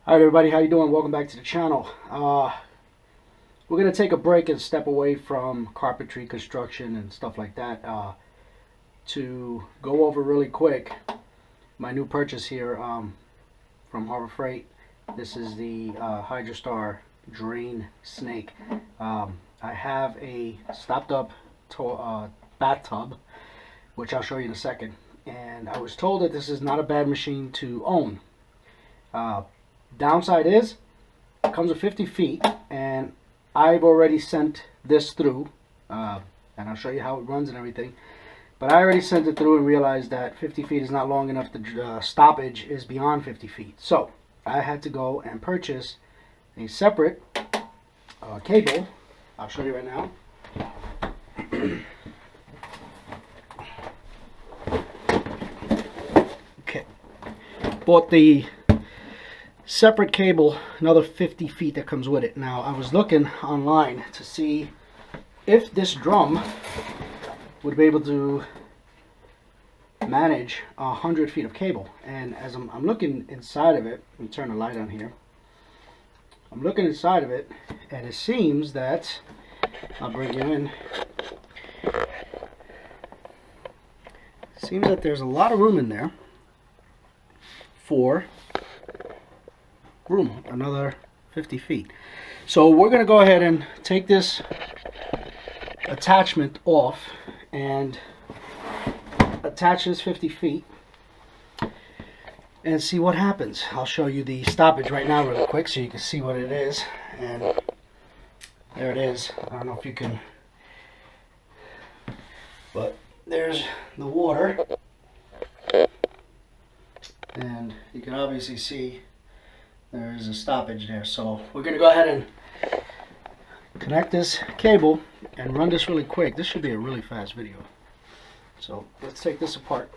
Alright everybody, how you doing? Welcome back to the channel. We're going to take a break and step away from carpentry, construction, and stuff like that to go over really quick my new purchase here from Harbor Freight. This is the Hydrostar Drain Snake. I have a stopped up bathtub, which I'll show you in a second. And I was told that this is not a bad machine to own. Downside is it comes with 50 feet, and I've already sent this through, and I'll show you how it runs and everything. But I already sent it through and realized that 50 feet is not long enough. The stoppage is beyond 50 feet. So I had to go and purchase a separate cable. I'll show you right now. Okay, bought the separate cable, another 50 feet that comes with it. Now I was looking online to see if this drum would be able to manage 100 feet of cable, and as I'm looking inside of it, let me turn the light on here. I'm looking inside of it, and it seems that, I'll bring you in, seems that there's a lot of room in there for another 50 feet. So we're going to go ahead and take this attachment off and attach this 50 feet and see what happens. I'll show you the stoppage right now really quick so you can see what it is. And there it is. I don't know if you can, but there's the water, and you can obviously see there is a stoppage there. So we're going to go ahead and connect this cable and run this really quick. This should be a really fast video. So let's take this apart.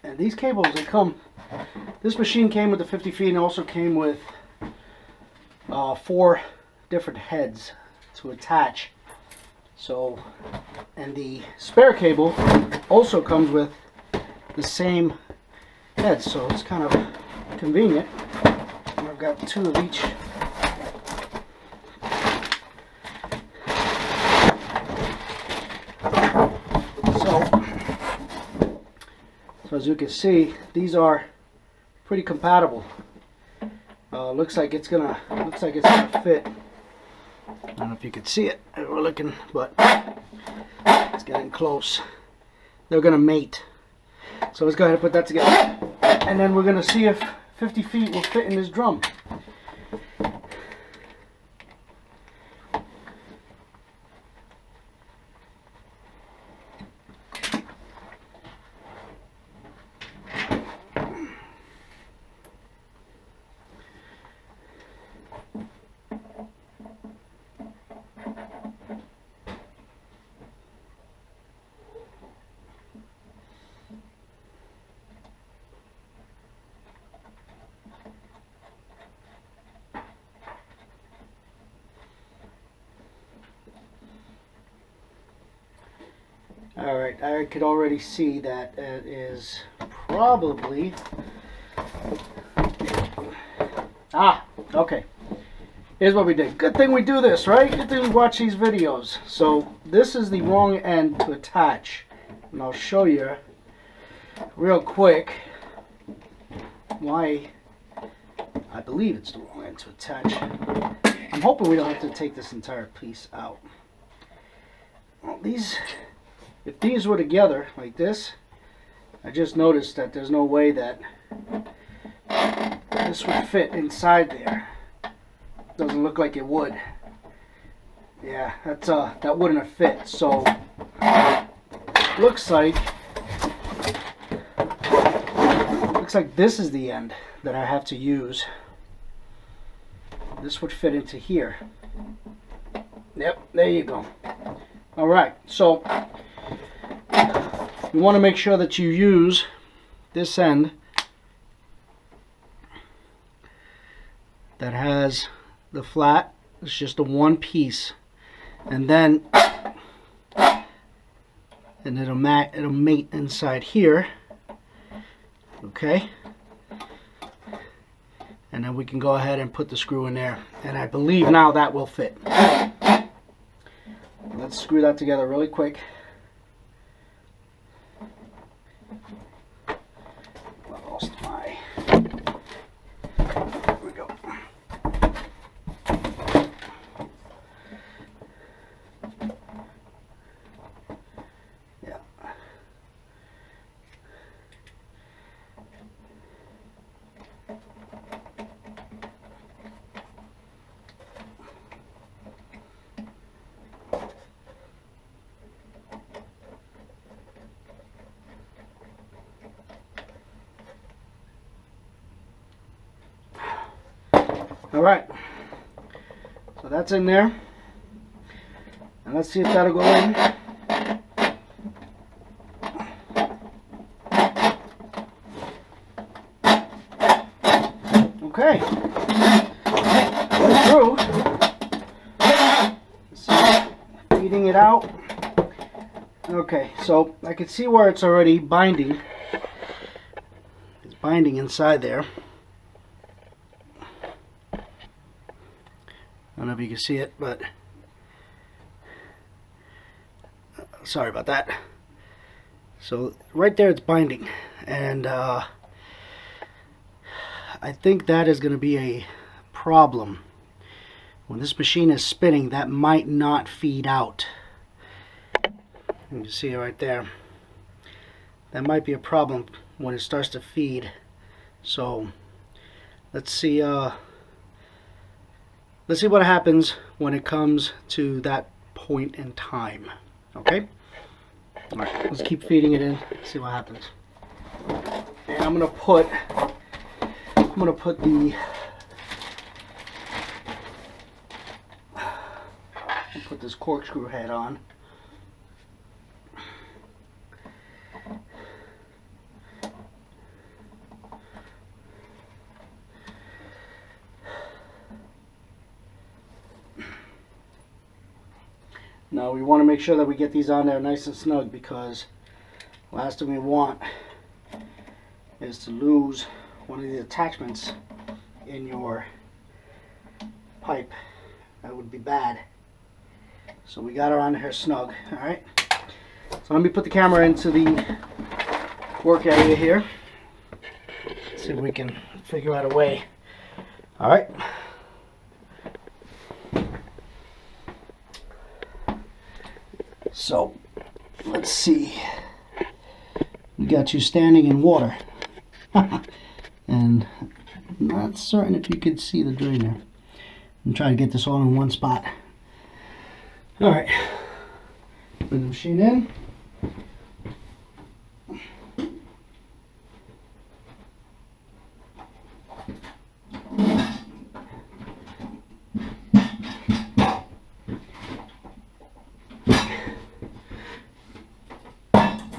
And these cables, they come, this machine came with the 50 feet and also came with 4 different heads to attach. So, and the spare cable also comes with the same head, so it's kind of convenient. And I've got 2 of each. So as you can see, these are pretty compatible. Looks like it's gonna fit. I don't know if you can see it. We're looking, but it's getting close. They're gonna mate. So let's go ahead and put that together, and then we're gonna see if 50 feet will fit in this drum. Alright, I could already see that it is probably... okay. Here's what we did. Good thing we do this, right? Good thing we watch these videos. So, this is the wrong end to attach. And I'll show you real quick why I believe it's the wrong end to attach. I'm hoping we don't have to take this entire piece out. Well, if these were together like this, I just noticed that there's no way that this would fit inside there. Doesn't look like it would. Yeah, that wouldn't have fit. So looks like this is the end that I have to use. This would fit into here. Yep, there you go. All right, so you want to make sure that you use this end that has the flat. It's just a one piece, and then it'll mate inside here. Okay, and then we can go ahead and put the screw in there, and I believe now that will fit. Let's screw that together really quick. Lost my. There we go. Yeah. All right, so that's in there, and let's see if that'll go in. Okay, went through. So, feeding it out. Okay, so I can see where it's already binding. It's binding inside there. I don't know if you can see it, but sorry about that. So right there it's binding, and I think that is going to be a problem. When this machine is spinning, that might not feed out. You can see it right there. That might be a problem when it starts to feed. So let's see what happens when it comes to that point in time. Okay? Alright, let's keep feeding it in, see what happens. And I'm gonna put this corkscrew head on. Now we want to make sure that we get these on there nice and snug, because last thing we want is to lose one of the attachments in your pipe. That would be bad. So we got her on here snug. Alright. So let me put the camera into the work area here. See if we can figure out a way. Alright. So, let's see. We got you standing in water. And I'm not certain if you could see the drain there. I'm trying to get this all in one spot. Alright. Bring the machine in.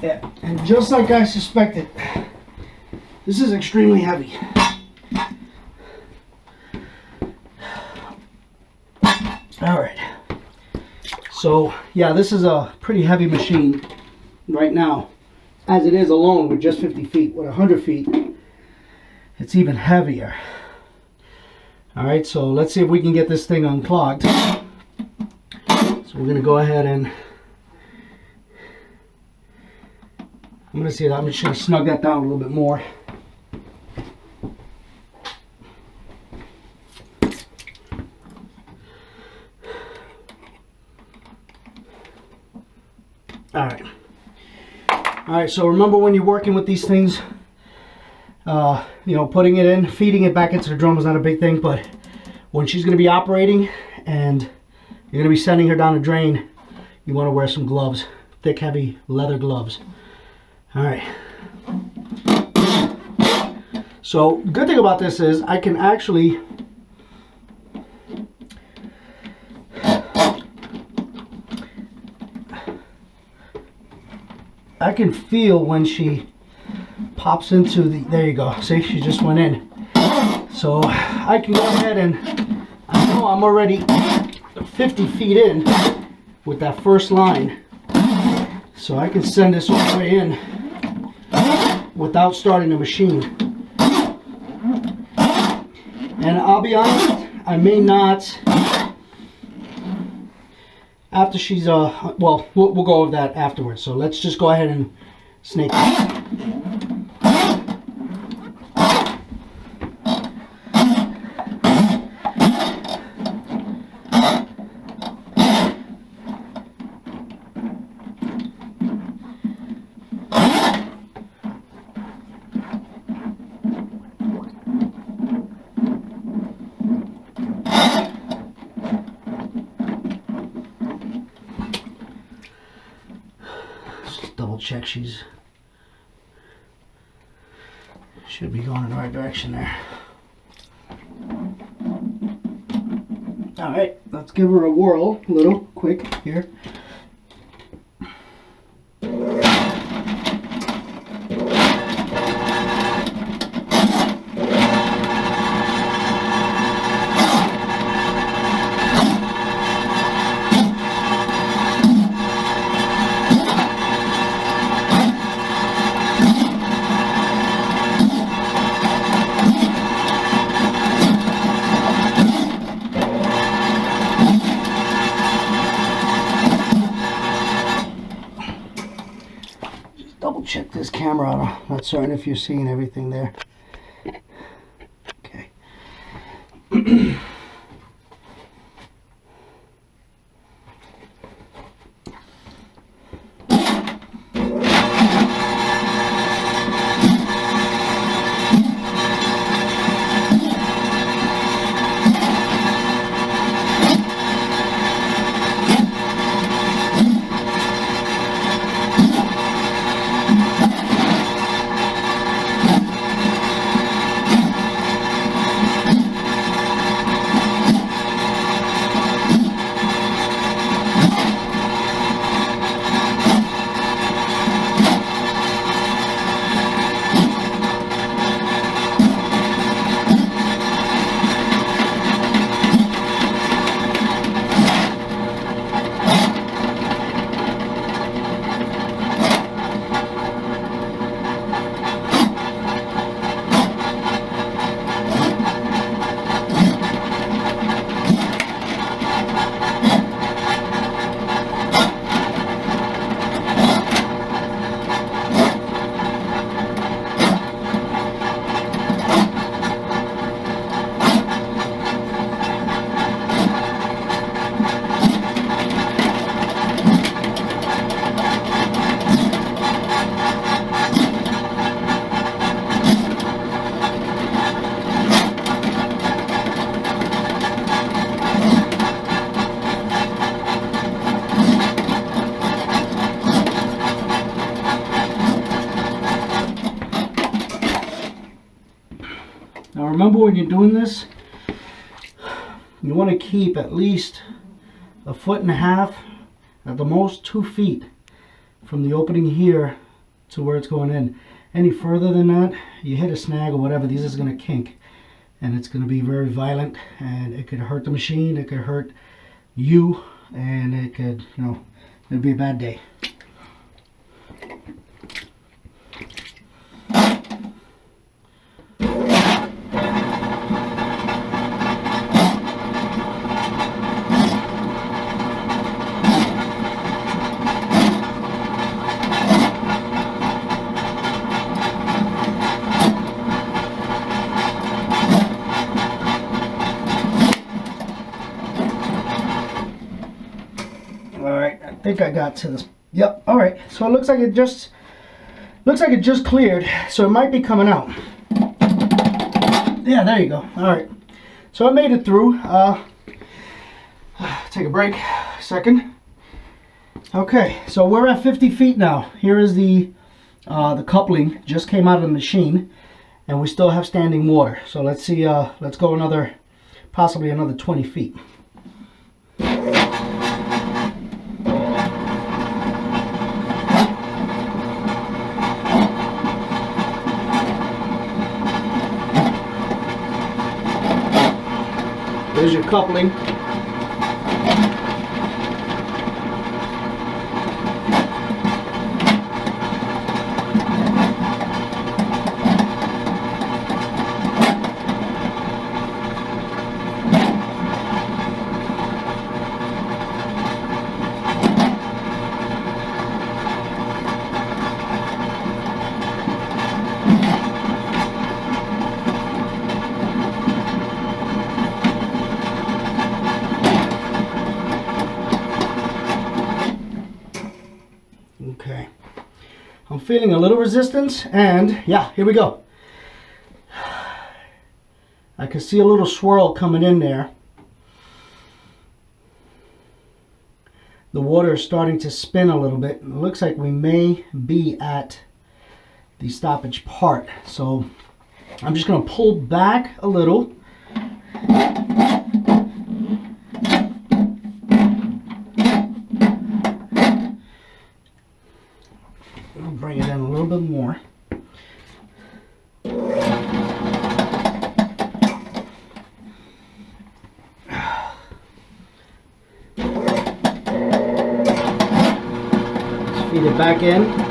Yeah, and just like I suspected, this is extremely heavy. Alright, so yeah, this is a pretty heavy machine right now, as it is alone with just 50 feet. With 100 feet, it's even heavier. Alright, so let's see if we can get this thing unclogged. So we're going to go ahead and I'm just going to snug that down a little bit more. Alright, so remember, when you're working with these things, you know, putting it in, feeding it back into the drum is not a big thing, but when she's going to be operating and you're going to be sending her down the drain, you want to wear some gloves, thick, heavy leather gloves. Alright, so the good thing about this is I can actually feel when she pops into the, there you go, see, she just went in. So I can go ahead and, I know I'm already 50 feet in with that first line. So I can send this all the way in without starting the machine. And I'll be honest, I may not, after she's, well, we'll go over that afterwards. So let's just go ahead and snake it. Double check she's should be going in the right direction there. All right, let's give her a whirl, a little quick here. Check this camera out. I'm not certain if you're seeing everything there. Okay. Now remember, when you're doing this, you want to keep at least 1.5 feet, at the most 2 feet from the opening here to where it's going in. Any further than that, you hit a snag or whatever, these is going to kink, and it's going to be very violent, and it could hurt the machine, it could hurt you, and it could, you know, it'd be a bad day. I think I got to this. Yep. All right. So it looks like it just cleared. So it might be coming out. Yeah. There you go. All right. So I made it through. Take a break. Second. Okay. So we're at 50 feet now. Here is the coupling just came out of the machine, and we still have standing water. So let's see. Let's go possibly another 20 feet. coupling. Okay, I'm feeling a little resistance, and yeah, here we go. I can see a little swirl coming in there. The water is starting to spin a little bit. It looks like we may be at the stoppage part. So I'm just going to pull back a little. I'll bring it in a little bit more. Feed it back in.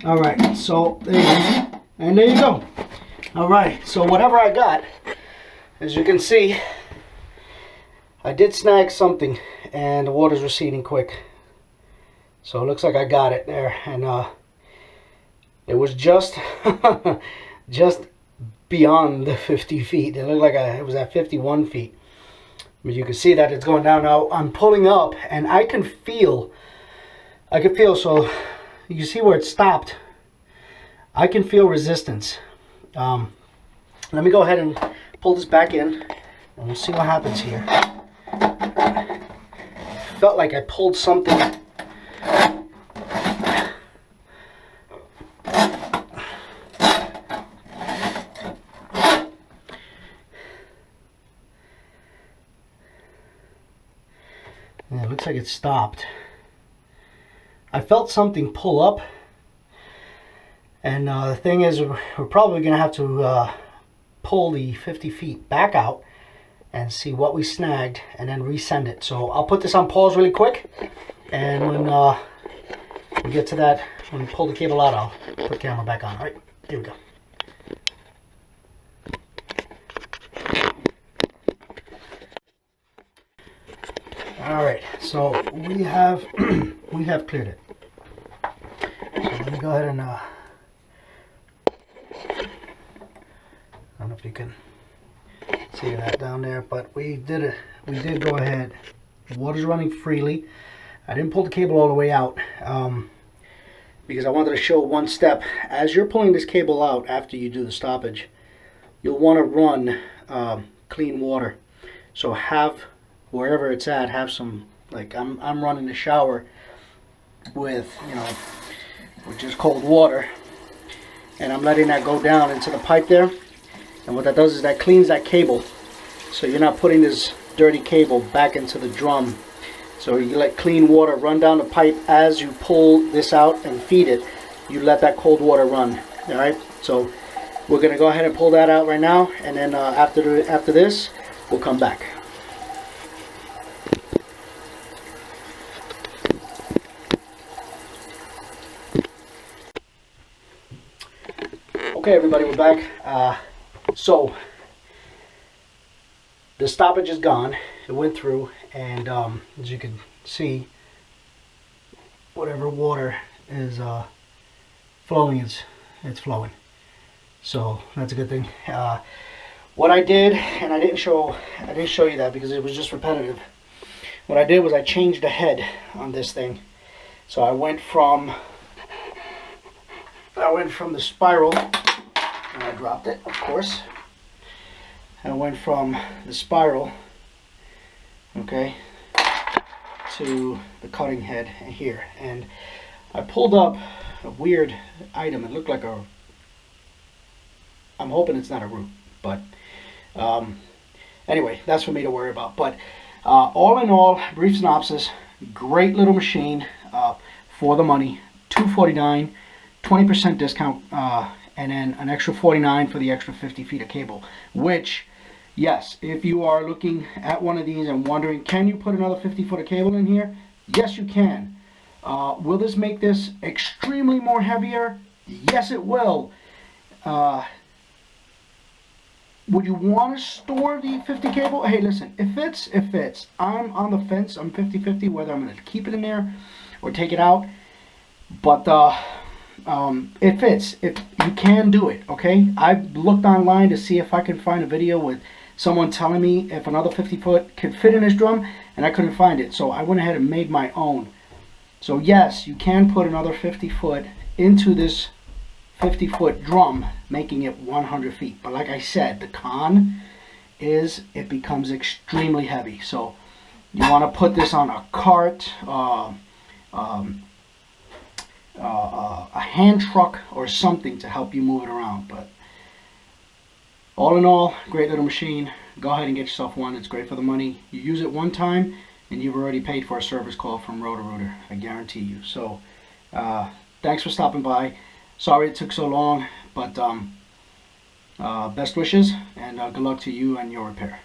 All right, so there you go. And there you go. All right, so whatever I got, as you can see, I did snag something, and the water's receding quick. So it looks like I got it there, and it was just just beyond the 50 feet. It looked like it was at 51 feet. But you can see that it's going down now. I'm pulling up, and I can feel, so you can see where it stopped. I can feel resistance. Let me go ahead and pull this back in, and we'll see what happens here. Felt like I pulled something. Yeah, it looks like it stopped. I felt something pull up, and the thing is, we're probably going to have to pull the 50 feet back out and see what we snagged, and then resend it. So I'll put this on pause really quick, and when we get to that, when we pull the cable out, I'll put the camera back on. All right, here we go. All right, so we have we have cleared it. So let me go ahead and I don't know if you can see that down there, but we did go ahead. The water's running freely. I didn't pull the cable all the way out because I wanted to show one step. As you're pulling this cable out after you do the stoppage, you'll want to run clean water. So have, wherever it's at, have some, like I'm running the shower with, with just cold water, and I'm letting that go down into the pipe there. And what that does is that cleans that cable, so you're not putting this dirty cable back into the drum. So you let clean water run down the pipe as you pull this out and feed it. You let that cold water run. All right. So we're gonna go ahead and pull that out right now, and then after this, we'll come back. Okay, everybody, we're back. So the stoppage is gone. It went through, and as you can see whatever water is flowing, it's flowing. So that's a good thing. What I did, and I didn't show you that because it was just repetitive. What I did was I changed the head on this thing. So I went from the spiral, and I dropped it, of course. I went from the spiral, okay, to the cutting head here, and I pulled up a weird item. It looked like a, I'm hoping it's not a root, but anyway, that's for me to worry about. But all in all, brief synopsis, great little machine for the money. $249, 20% discount, and then an extra $49 for the extra 50 feet of cable, which, yes, if you are looking at one of these and wondering, can you put another 50 foot of cable in here? Yes, you can. Will this make this extremely more heavier? Yes, it will. Would you want to store the 50 cable? Hey, listen, it fits. I'm on the fence. I'm 50-50 whether I'm going to keep it in there or take it out. But it fits. You can do it, okay? I've looked online to see if I can find a video with someone telling me if another 50 foot could fit in this drum, and I couldn't find it. So I went ahead and made my own. So yes, you can put another 50 foot into this 50 foot drum, making it 100 feet. But like I said, the con is it becomes extremely heavy. So you want to put this on a cart, a hand truck or something to help you move it around. But all in all, great little machine. Go ahead and get yourself one. It's great for the money. You use it one time and you've already paid for a service call from Roto-Rooter, I guarantee you. So thanks for stopping by. Sorry it took so long, but best wishes, and good luck to you and your repair.